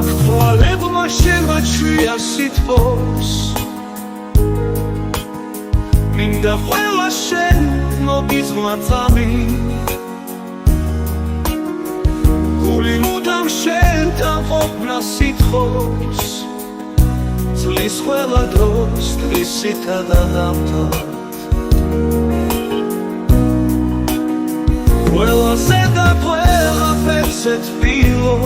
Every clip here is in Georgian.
თვალებმა შემაჩვია სითბოს მინდა ყველა შენ მოგიზმა წამი გული მუდამ შენთან ყოფნა სითხოს წლის ყველა დროს თვისითა და დამთად ყველაზე და ყველაფერზე თბილო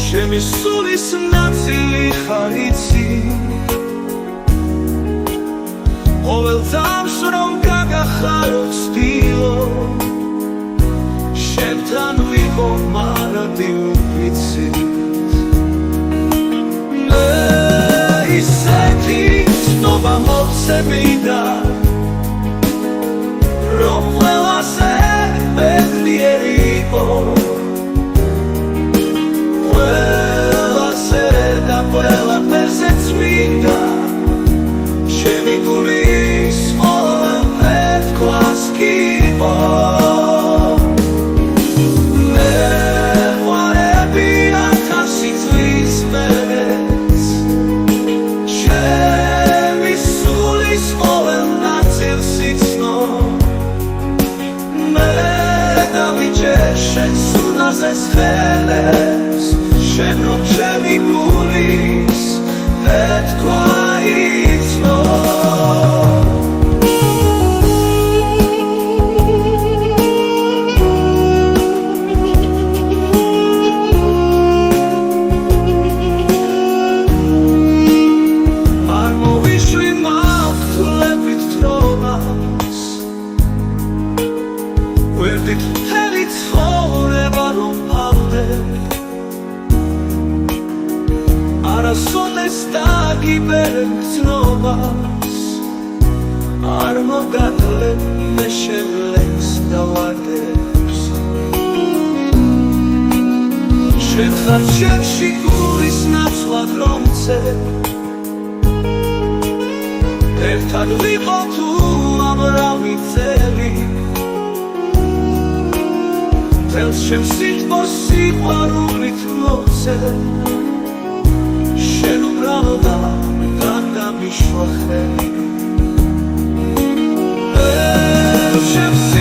ჩემი სულის ნაწილი ხარ იცი ყოველ წამს რომ გაგახარო ვცდილო შენთან ვიყო მარადი უვიცით ისეთი ცნობა მოცემიდა რომ ყველასე ბედნიერი იყო ყველასე და ყველაფერზე წმინდა ჩემი გულის ყოველ თქواس კიბო მე ვარები ათასი წლის მერეც ჩემი სულის ყოველ ნაწილს იცნო მე დავიჯერ შენ სუნაზეს ხელებს შენ რომ ჩემი გულის ეთქვა იცნო არ მოვიშვი მართლებით თრომას ვერდით მთელი ცხოვრება რომ ფავდე არასოდეს დაგიბერებ გრძნობას არ მოგაკლებ მე შემლებს და ვარდებს შენთან ჩემში გულის ნაცვლად რომ წებ ერთად ვიყო თუ ამრავი წელი წელს ჩემს სითბოს სიყვარულით მოცემ შენ უბრალოდა გადამიშვა ხელი ჩემს